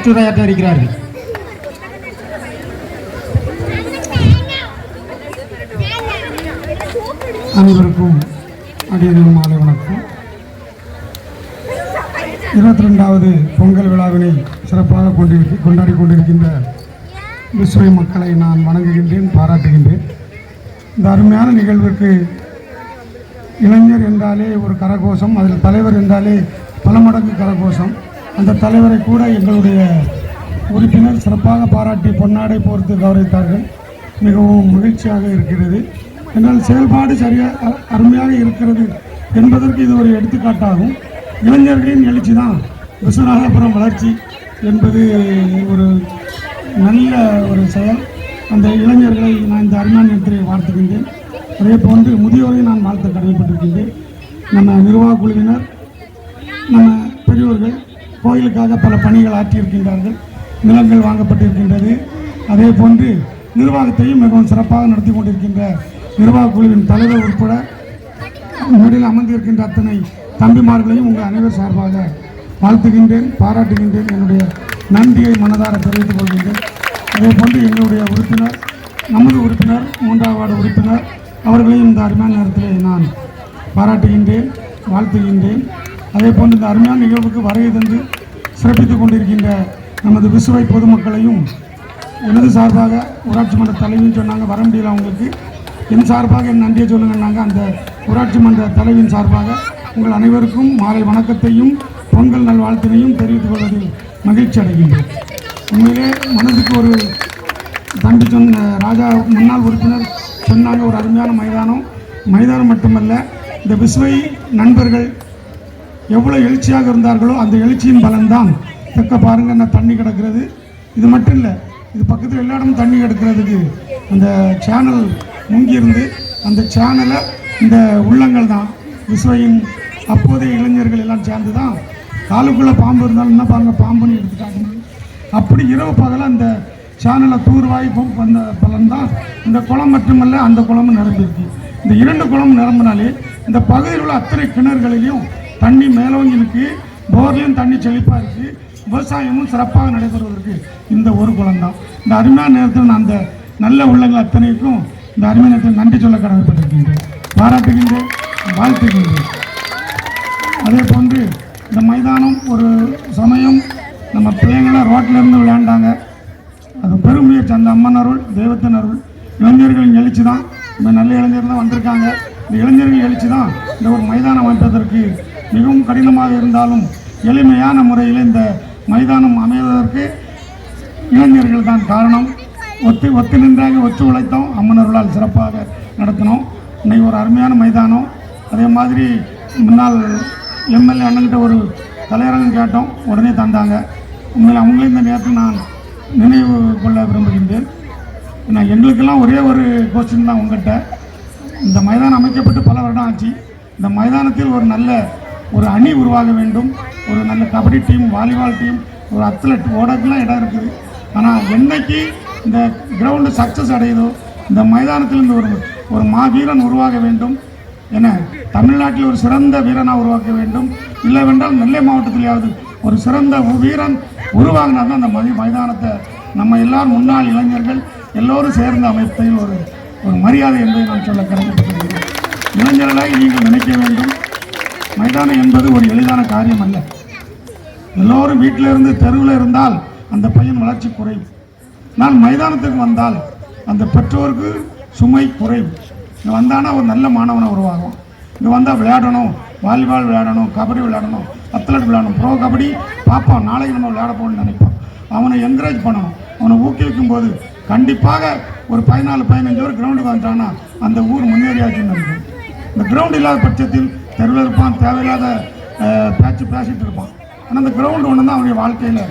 சிற்றுரையாற்ற இருக்கிறார்கள். அனைவருக்கும் அடியேன் மாலை வணக்கம். 22வது பொங்கல் விழாவினை சிறப்பாக கொண்டாடி கொண்டிருக்கின்ற விஸ்வை மக்களை நான் வணங்குகின்றேன், பாராட்டுகின்றேன். இந்த அருமையான நிகழ்வுக்கு இளைஞர் என்றாலே ஒரு கரகோஷம், அதில் தலைவர் என்றாலே பல மடங்கு கரகோஷம். அந்த தலைவரை கூட எங்களுடைய உறுப்பினர் சிறப்பாக பாராட்டி பொன்னாடை போர்த்து கௌரவித்தார்கள். மிகவும் மகிழ்ச்சியாக இருக்கிறது. என்னால் செயல்பாடு சரியாக அருமையாக இருக்கிறது என்பதற்கு இது ஒரு எடுத்துக்காட்டாகும். இளைஞர்களின் எழுச்சி தான் விஸ்வநாதபுரம் வளர்ச்சி என்பது ஒரு நல்ல ஒரு செயல். அந்த இளைஞர்களை நான் இந்த அருமையான நேரத்தில் வாழ்த்துகின்றேன். அதே போன்று முதியோரை நான் வாழ்த்த கடமைப்பட்டிருக்கின்றேன். நம்ம நிர்வாக குழுவினர், நம்ம பெரியோர்கள் கோயிலுக்காக பல பணிகள் ஆற்றியிருக்கின்றார்கள். நிலங்கள் வாங்கப்பட்டிருக்கின்றது. அதே போன்று நிர்வாகத்தையும் மிகவும் சிறப்பாக நடத்தி கொண்டிருக்கின்ற நிர்வாக குழுவின் தலைவர் உட்பட மேடையில் அமர்ந்திருக்கின்ற அத்தனை தம்பிமார்களையும் உங்கள் அனைவர் சார்பாக வாழ்த்துகின்றேன், பாராட்டுகின்றேன். என்னுடைய நன்றியை மனதார தெரிவித்துக் கொள்கின்றேன். அதே போன்று எங்களுடைய உறுப்பினர், நமது உறுப்பினர், 3வது வார்டு உறுப்பினர் அவர்களையும் இந்த அருமையான நேரத்தில் நான் பாராட்டுகின்றேன், வாழ்த்துகின்றேன். அதே போன்று இந்த அருமையான நிகழ்வுக்கு வருகை தந்து சிறப்பித்துக் கொண்டிருக்கின்ற நமது விசுவை பொதுமக்களையும் எனது சார்பாக ஊராட்சி மன்ற தலைவின்னு சொன்னாங்க, வர முடியல அவங்களுக்கு. என் சார்பாக என் நன்றியை சொல்லுங்கன்னாங்க. அந்த ஊராட்சி மன்ற தலைவியின் சார்பாக உங்கள் அனைவருக்கும் மாலை வணக்கத்தையும் பொங்கல் நல்வாழ்த்தினையும் தெரிவித்துக் கொள்வதில் மகிழ்ச்சி அடைகின்றேன். உண்மையிலே மனதுக்கு ஒரு தம்பி சொன்ன ராஜா முன்னாள் உறுப்பினர் சொன்னாங்க, ஒரு அருமையான மைதானம் மட்டுமல்ல, இந்த விசுவை நண்பர்கள் எவ்வளோ எழுச்சியாக இருந்தார்களோ அந்த எழுச்சியின் பலன்தான் தெற்க பாருங்க என்ன தண்ணி கிடக்கிறது. இது மட்டும் இல்லை, இது பக்கத்தில் எல்லா இடமும் தண்ணி கிடக்கிறதுக்கு அந்த சேனல் முங்கியிருந்து அந்த சேனலை இந்த உள்ளங்கள் தான் விசுவையின் அப்போதைய இளைஞர்கள் எல்லாம் சேர்ந்து தான் காலுக்குள்ளே பாம்பு இருந்தாலும் என்ன பாருங்க பாம்புன்னு எடுத்துட்டாங்க. அப்படி இரவு பகல அந்த சேனலை தூர்வாய் வந்த பலன் தான் இந்த குளம் மட்டுமல்ல அந்த குளமும் நிரம்பியிருக்கு. இந்த 2 குளம் நிரம்பினாலே இந்த பகுதியில் உள்ள அத்தனை கிணறுகளிலையும் தண்ணி மேலோங்கி இருக்கு, போர்லையும் தண்ணி செழிப்பாக இருக்குது, விவசாயமும் சிறப்பாக நடைபெறுவதற்கு இந்த ஒரு குளம் தான். இந்த அருமையான நேரத்தில் நான் அந்த நல்ல உள்ளங்கள் அத்தனைக்கும் இந்த அருமையான நேரத்தில் நன்றி சொல்ல கடமைப்பட்டிருக்கின்றேன், பாராட்டுகின்றேன், வாழ்த்துகின்றேன். அதே போன்று இந்த மைதானம் ஒரு சமயம் நம்ம பிள்ளைங்களாம் ரோட்டில் இருந்து விளையாண்டாங்க. அது பெரும் முயற்சி, அந்த அம்மன் அருள், தெய்வத்தின் அருள், இளைஞர்களின் எழுச்சி தான். இந்த நல்ல இளைஞர்கள் தான் வந்திருக்காங்க. இந்த இளைஞர்களின் எழுச்சி தான் இந்த ஒரு மைதானம் அமைப்பதற்கு மிகவும் கடினமாக இருந்தாலும் எளிமையான முறையில் இந்த மைதானம் அமைவதற்கு இளைஞர்கள் தான் காரணம். ஒத்து நின்றாங்க, ஒத்து உழைத்தோம், அம்மனர்களால் சிறப்பாக நடத்தினோம். இன்றைக்கி ஒரு அருமையான மைதானம். அதே மாதிரி முன்னாள் எம்எல்ஏ அண்ணன்கிட்ட ஒரு கலையரங்கம் கேட்டோம், உடனே தந்தாங்க. உண்மையில் அவங்களே இந்த நேரத்தில் நான் நினைவு கொள்ள விரும்புகின்றேன். நான் எங்களுக்கெல்லாம் ஒரே ஒரு கொஸ்டின் தான் உங்கள்கிட்ட. இந்த மைதானம் அமைக்கப்பட்டு பல வருடம் ஆச்சு. இந்த மைதானத்தில் ஒரு நல்ல ஒரு அணி உருவாக வேண்டும். ஒரு நல்ல கபடி டீம், வாலிபால் டீம், ஒரு அத்லட் ஓடக்கெல்லாம் இடம் இருக்குது. ஆனால் என்னைக்கு இந்த கிரவுண்டு சக்ஸஸ் அடையுதோ இந்த மைதானத்தில் இந்த ஒரு மாவீரன் உருவாக வேண்டும். என தமிழ்நாட்டில் ஒரு சிறந்த வீரனாக உருவாக்க வேண்டும். இல்லைவென்றால் நெல்லை மாவட்டத்திலேயாவது ஒரு சிறந்த வீரன் உருவாகினா தான் அந்த மைதானத்தை நம்ம எல்லாரும் முன்னாள் இளைஞர்கள் எல்லோரும் சேர்ந்த அமைப்பதில் ஒரு மரியாதை என்பதை நான் சொல்ல கடமைப்பட்டிருக்கிறேன். இளைஞர்களாக நீங்கள் நினைக்க வேண்டும், மைதானம் என்பது ஒரு எளிதான காரியம் அல்ல. எல்லோரும் வீட்டில் இருந்து தெருவில் இருந்தால் அந்த பையன் வளர்ச்சி குறைவு. நான் மைதானத்துக்கு வந்தால் அந்த பெற்றோருக்கு சுமை குறைவு. இங்கே வந்தானா ஒரு நல்ல மாணவனை உருவாகும். இங்கே வந்தால் விளையாடணும், வாலிபால் விளையாடணும், கபடி விளையாடணும், அத்லட் விளையாடணும், ப்ரோ கபடி பார்ப்பான், நாளைக்கு நம்ம விளையாட போகணும்னு நினைப்பான். அவனை என்கரேஜ் பண்ணணும், அவனை ஊக்குவிக்கும் போது கண்டிப்பாக ஒரு 14-15 பேர் கிரவுண்டுக்கு வந்துட்டான்னா அந்த ஊர் முன்னேறியாச்சுன்னு நினைக்கும். இந்த கிரவுண்ட் இல்லாத பட்சத்தில் தெருவில் இருப்பான், தேவையில்லாத பேசிட்டு இருப்பான். ஆனால் அந்த கிரவுண்டு ஒன்று தான் அவனுடைய வாழ்க்கையில்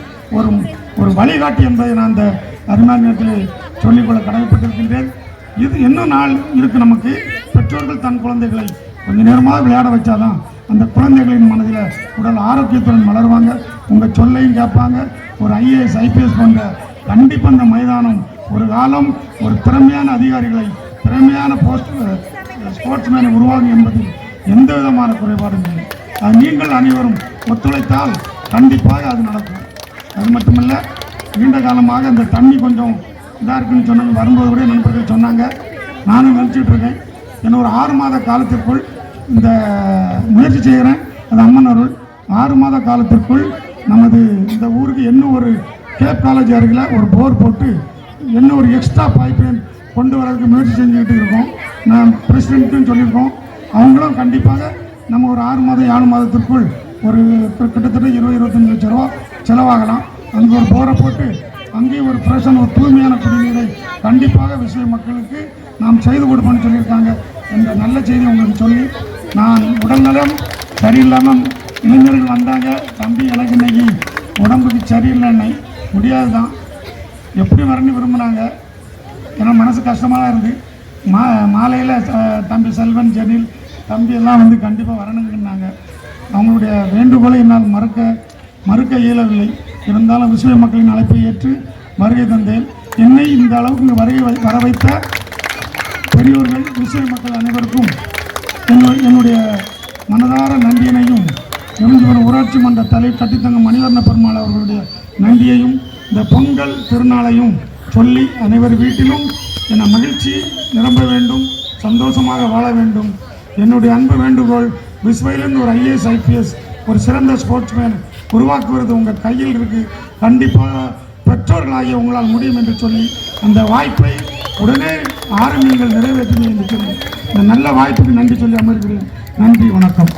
ஒரு வழிகாட்டி என்பதை நான் அந்த அருமையான நேரத்தில் சொல்லிக்கொள்ள கடமைப்பட்டிருக்கின்றேன். இது இன்னும் நாள் இருக்குது நமக்கு. பெற்றோர்கள் தன் குழந்தைகளை கொஞ்சம் நேரமாக விளையாட வச்சாதான் அந்த குழந்தைகளின் மனதில் உடல் ஆரோக்கியத்துடன் மலருவாங்க. உங்கள் சொல்லையும் கேட்பாங்க. ஒரு IAS IPS போன்ற கண்டிப்பாக இந்த மைதானம் ஒரு காலம் ஒரு திறமையான அதிகாரிகளை, திறமையான ஸ்போர்ட்ஸ்மேனை உருவாகும் என்பதில் எந்த விதமான குறைபாடும் இல்லை. நீங்கள் அனைவரும் ஒத்துழைத்தால் கண்டிப்பாக அது நடக்கும். அது மட்டுமல்ல, நீண்ட காலமாக அந்த தண்ணி கொஞ்சம் இதாக இருக்குன்னு சொன்னாங்க. வரும்போது கூட நண்பர்கள் சொன்னாங்க, நானும் நினச்சிட்டு இருக்கேன். இன்னும் ஒரு 6 மாத காலத்திற்குள் இந்த முயற்சி செய்கிறேன். அது அம்மன் அருள். 6 மாத காலத்திற்குள் நமது இந்த ஊருக்கு இன்னும் ஒரு கேப் காலேஜ் அருகில் ஒரு போர் போட்டு இன்னும் ஒரு எக்ஸ்ட்ரா பைப் லைன் கொண்டு வரதுக்கு முயற்சி செஞ்சுக்கிட்டு இருக்கோம். நான் பிரசிடென்ட்டும் சொல்லியிருக்கோம். அவங்களும் கண்டிப்பாக நம்ம ஒரு 6 மாதம் 7 மாதத்திற்குள் ஒரு கிட்டத்தட்ட 20-25 லட்ச ரூபா செலவாகலாம். அங்கே ஒரு போரை போட்டு அங்கேயும் ஒரு ஃப்ரெஷ்ஷான ஒரு தூய்மையான குடிநீரை கண்டிப்பாக விசுவை மக்களுக்கு நாம் செய்து கொடுப்போம்னு சொல்லியிருக்காங்க. என்ற நல்ல செய்தி உங்களுக்கு சொல்லி, நான் உடல்நலம் சரியில்லாமல் இளைஞர்கள் வந்தாங்க, தம்பி எனக்கு இன்னைக்கு உடம்புக்கு சரியில்லைன்னு முடியாது தான், எப்படி வரணும்னு விரும்பினாங்க. ஏன்னா மனசு கஷ்டமாக தான் இருக்குது. மாலையில் தம்பி செல்வன், ஜெனில் தம்பி எல்லாம் வந்து கண்டிப்பாக வரணுங்கன்னாங்க. அவங்களுடைய வேண்டுகோளை என்னால் மறுக்க இயலவில்லை. இருந்தாலும் விசுவை மக்களின் அழைப்பை ஏற்று வருகை தந்தேன். என்னை இந்த அளவுக்கு இங்கே வர வைத்த பெரியோர்கள், விசுவை மக்கள் அனைவருக்கும் என்னுடைய மனதார நன்றியினையும், எரிஞ்சுவரும் ஊராட்சி மன்ற தலைவர் கட்டித்தங்க மணிவர்ண பெருமாள் அவர்களுடைய நன்றியையும், இந்த பொங்கல் திருநாளையும் சொல்லி அனைவர் வீட்டிலும் என மகிழ்ச்சி நிரம்ப வேண்டும், சந்தோஷமாக வாழ வேண்டும். என்னுடைய அன்பு வேண்டுகோள், விஸ்வையிலிருந்து ஒரு IAS IPS ஒரு சிறந்த ஸ்போர்ட்ஸ்மேன் உருவாக்குவது உங்கள் கையில் இருக்குது. கண்டிப்பாக பெற்றோர்களாகிய உங்களால் முடியும் என்று சொல்லி அந்த வாய்ப்பை உடனே ஆரம்பிங்கள், நிறைவேற்றி இந்த நல்ல வாய்ப்புக்கு நன்றி சொல்லி அமர்கிறேன். நன்றி, வணக்கம்.